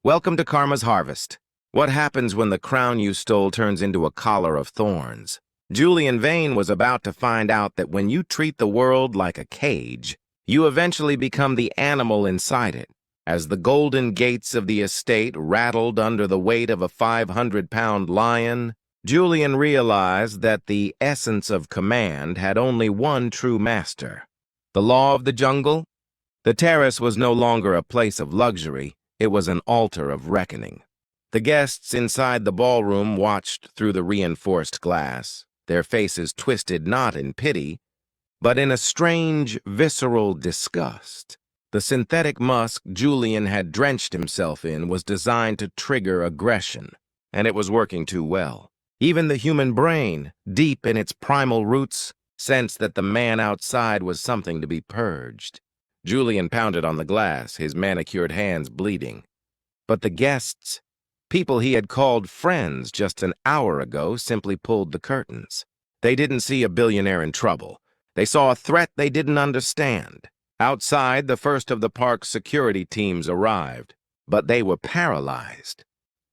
Welcome to Karma's Harvest. What happens when the crown you stole turns into a collar of thorns? Julian Vane was about to find out that when you treat the world like a cage, you eventually become the animal inside it. As the golden gates of the estate rattled under the weight of a 500-pound lion, Julian realized that the essence of command had only one true master. The law of the jungle? The terrace was no longer a place of luxury. It was an altar of reckoning. The guests inside the ballroom watched through the reinforced glass, their faces twisted not in pity, but in a strange, visceral disgust. The synthetic musk Julian had drenched himself in was designed to trigger aggression, and it was working too well. Even the human brain, deep in its primal roots, sensed that the man outside was something to be purged. Julian pounded on the glass, his manicured hands bleeding. But the guests, people he had called friends just an hour ago, simply pulled the curtains. They didn't see a billionaire in trouble. They saw a threat they didn't understand. Outside, the first of the park's security teams arrived, but they were paralyzed.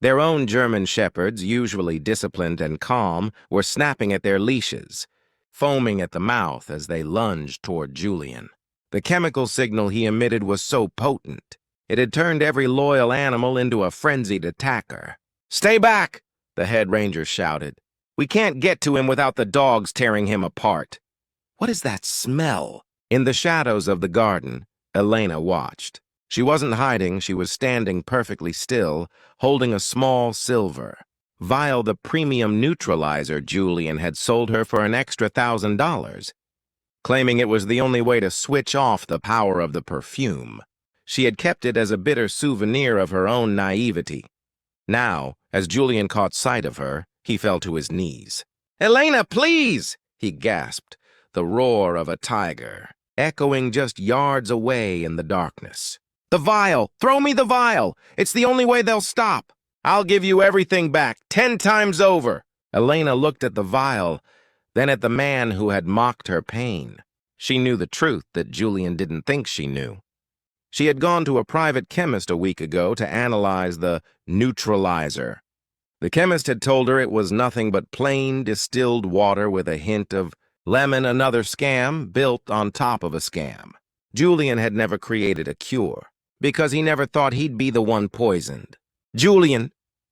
Their own German shepherds, usually disciplined and calm, were snapping at their leashes, foaming at the mouth as they lunged toward Julian. The chemical signal he emitted was so potent, it had turned every loyal animal into a frenzied attacker. "Stay back!" the head ranger shouted. "We can't get to him without the dogs tearing him apart." "What is that smell?" In the shadows of the garden, Elena watched. She wasn't hiding, she was standing perfectly still, holding a small silver vial, the premium neutralizer Julian had sold her for an extra $1,000. Claiming it was the only way to switch off the power of the perfume. She had kept it as a bitter souvenir of her own naivety. Now, as Julian caught sight of her, he fell to his knees. "Elena, please!" he gasped, the roar of a tiger, echoing just yards away in the darkness. "The vial! Throw me the vial! It's the only way they'll stop! I'll give you everything back, 10 times over!" Elena looked at the vial, then at the man who had mocked her pain. She knew the truth that Julian didn't think she knew. She had gone to a private chemist a week ago to analyze the neutralizer. The chemist had told her it was nothing but plain distilled water with a hint of lemon, another scam built on top of a scam. Julian had never created a cure, because he never thought he'd be the one poisoned. "Julian,"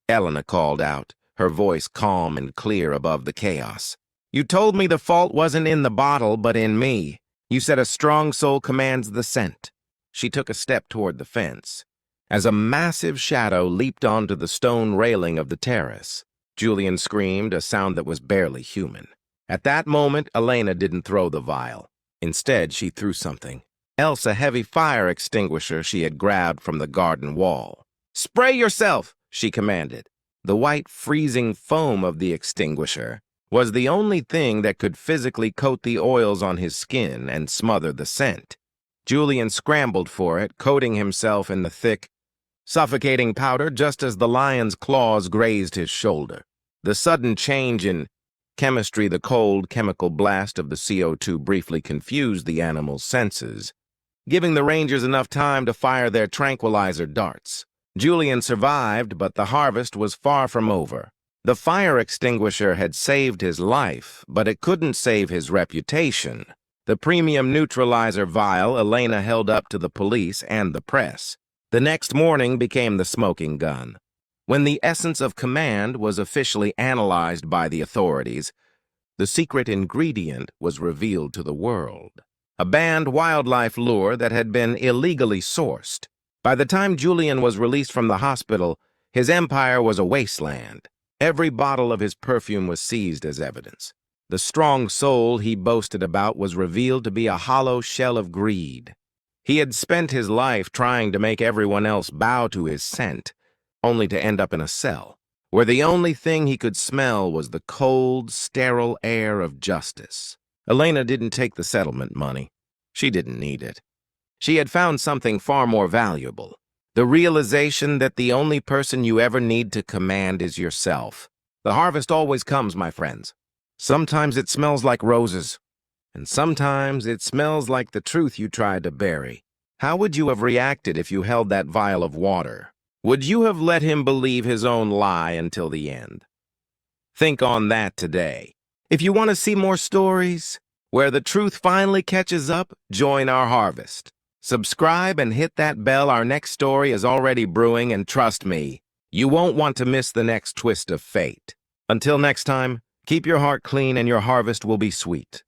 Elena called out, her voice calm and clear above the chaos. "You told me the fault wasn't in the bottle, but in me. You said a strong soul commands the scent." She took a step toward the fence. As a massive shadow leaped onto the stone railing of the terrace, Julian screamed, a sound that was barely human. At that moment, Elena didn't throw the vial. Instead, she threw something else, a heavy fire extinguisher she had grabbed from the garden wall. "Spray yourself!" she commanded. The white, freezing foam of the extinguisher was the only thing that could physically coat the oils on his skin and smother the scent. Julian scrambled for it, coating himself in the thick, suffocating powder just as the lion's claws grazed his shoulder. The sudden change in chemistry, the cold chemical blast of the CO2 briefly confused the animal's senses, giving the rangers enough time to fire their tranquilizer darts. Julian survived, but the harvest was far from over. The fire extinguisher had saved his life, but it couldn't save his reputation. The premium neutralizer vial Elena held up to the police and the press. The next morning became the smoking gun. When the essence of command was officially analyzed by the authorities, the secret ingredient was revealed to the world. A banned wildlife lure that had been illegally sourced. By the time Julian was released from the hospital, his empire was a wasteland. Every bottle of his perfume was seized as evidence. The strong soul he boasted about was revealed to be a hollow shell of greed. He had spent his life trying to make everyone else bow to his scent, only to end up in a cell, where the only thing he could smell was the cold, sterile air of justice. Elena didn't take the settlement money. She didn't need it. She had found something far more valuable. The realization that the only person you ever need to command is yourself. The harvest always comes, my friends. Sometimes it smells like roses, and sometimes it smells like the truth you tried to bury. How would you have reacted if you held that vial of water? Would you have let him believe his own lie until the end? Think on that today. If you want to see more stories where the truth finally catches up, join our harvest. Subscribe and hit that bell. Our next story is already brewing, and trust me, you won't want to miss the next twist of fate. Until next time, keep your heart clean and your harvest will be sweet.